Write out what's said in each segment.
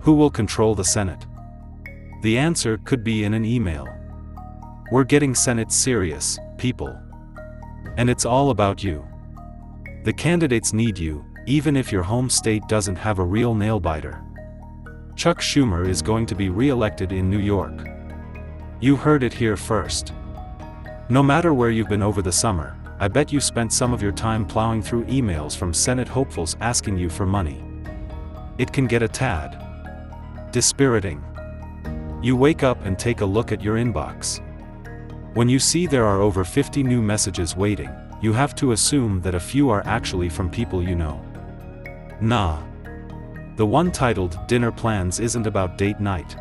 Who will control the Senate? The answer could be in an email. We're getting Senate serious, people. And it's all about you. The candidates need you, even if your home state doesn't have a real nail-biter. Chuck Schumer is going to be re-elected in New York. You heard it here first. No matter where you've been over the summer, I bet you spent some of your time plowing through emails from Senate hopefuls asking you for money. It can get a tad dispiriting. You wake up and take a look at your inbox. When you see there are over 50 new messages waiting, you have to assume that a few are actually from people you know. Nah. The one titled "Dinner Plans" isn't about date night.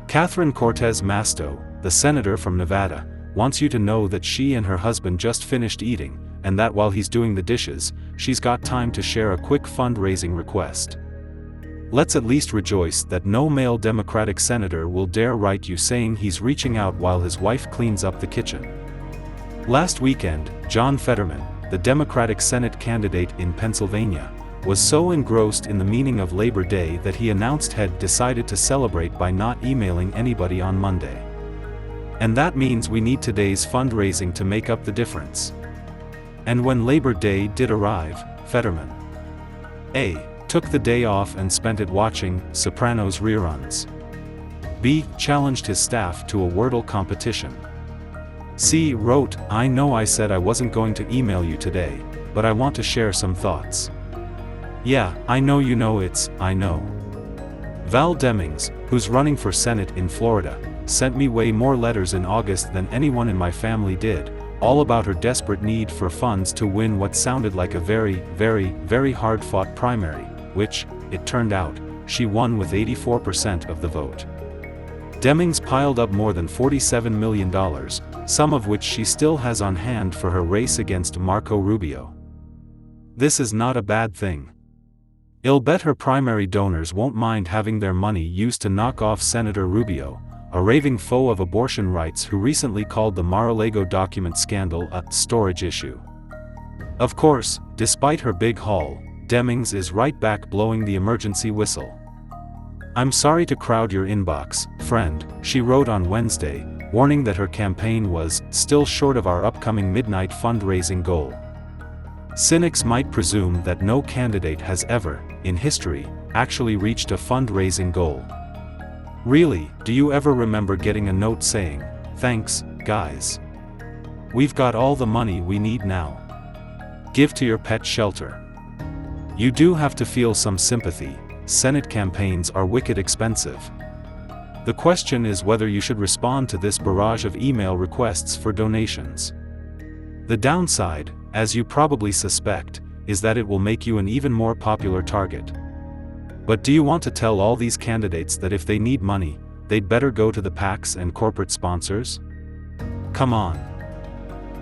Catherine Cortez Masto, the senator from Nevada, wants you to know that she and her husband just finished eating, and that while he's doing the dishes, she's got time to share a quick fundraising request. Let's at least rejoice that no male Democratic senator will dare write you saying he's reaching out while his wife cleans up the kitchen. Last weekend, John Fetterman, the Democratic Senate candidate in Pennsylvania, was so engrossed in the meaning of Labor Day that he announced he'd decided to celebrate by not emailing anybody on Monday. And that means we need today's fundraising to make up the difference. And when Labor Day did arrive, Fetterman A. took the day off and spent it watching Sopranos reruns. B. challenged his staff to a Wordle competition. C. wrote, "I know I said I wasn't going to email you today, but I want to share some thoughts." Yeah, I know you know I know. Val Demings, who's running for Senate in Florida, sent me way more letters in August than anyone in my family did, all about her desperate need for funds to win what sounded like a very, very, very hard-fought primary, which, it turned out, she won with 84% of the vote. Demings piled up more than $47 million, some of which she still has on hand for her race against Marco Rubio. This is not a bad thing. I'll bet her primary donors won't mind having their money used to knock off Senator Rubio, a raving foe of abortion rights who recently called the Mar-a-Lago document scandal a storage issue. Of course, despite her big haul, Demings is right back blowing the emergency whistle. "I'm sorry to crowd your inbox, friend," she wrote on Wednesday, warning that her campaign was still short of our upcoming midnight fundraising goal. Cynics might presume that no candidate has ever, in history, actually reached a fundraising goal. Really, do you ever remember getting a note saying, "Thanks, guys. We've got all the money we need now. Give to your pet shelter"? You do have to feel some sympathy. Senate campaigns are wicked expensive. The question is whether you should respond to this barrage of email requests for donations. The downside, as you probably suspect, is that it will make you an even more popular target. But do you want to tell all these candidates that if they need money, they'd better go to the PACs and corporate sponsors? Come on.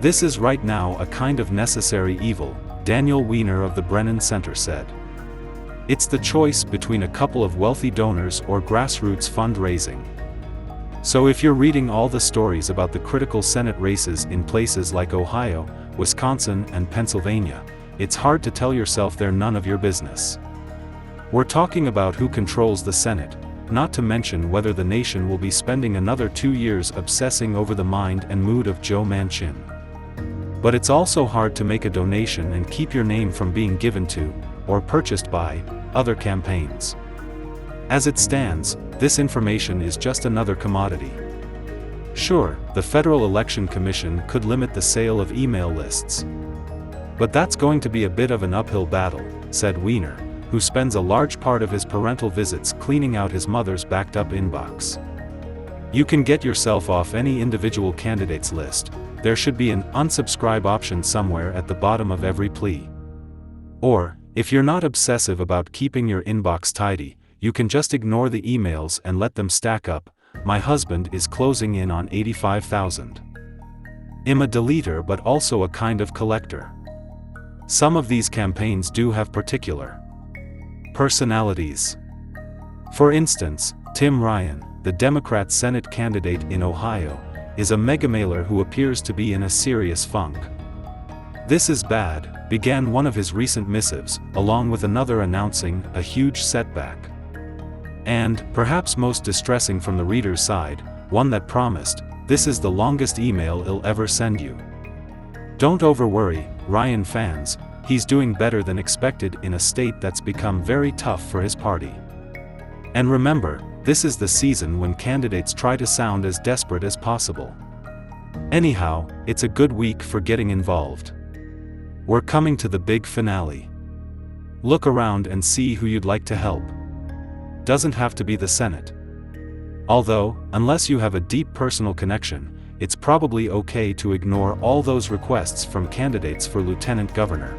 This is right now a kind of necessary evil, Daniel Weiner of the Brennan Center said. It's the choice between a couple of wealthy donors or grassroots fundraising. So if you're reading all the stories about the critical Senate races in places like Ohio, Wisconsin, and Pennsylvania, it's hard to tell yourself they're none of your business. We're talking about who controls the Senate, not to mention whether the nation will be spending another 2 years obsessing over the mind and mood of Joe Manchin. But it's also hard to make a donation and keep your name from being given to, or purchased by, other campaigns. As it stands, this information is just another commodity. Sure, the Federal Election Commission could limit the sale of email lists. But that's going to be a bit of an uphill battle, said Weiner, who spends a large part of his parental visits cleaning out his mother's backed-up inbox. You can get yourself off any individual candidate's list. There should be an unsubscribe option somewhere at the bottom of every plea. Or, if you're not obsessive about keeping your inbox tidy, you can just ignore the emails and let them stack up. My husband is closing in on 85,000. I'm a deleter but also a kind of collector. Some of these campaigns do have particular personalities. For instance, Tim Ryan, the Democrat Senate candidate in Ohio, is a megamailer who appears to be in a serious funk. "This is bad," began one of his recent missives, along with another announcing a huge setback. And, perhaps most distressing from the reader's side, one that promised, "This is the longest email I'll ever send you." Don't overworry, Ryan fans, he's doing better than expected in a state that's become very tough for his party. And remember, this is the season when candidates try to sound as desperate as possible. Anyhow, it's a good week for getting involved. We're coming to the big finale. Look around and see who you'd like to help. Doesn't have to be the Senate. Although, unless you have a deep personal connection, it's probably okay to ignore all those requests from candidates for lieutenant governor.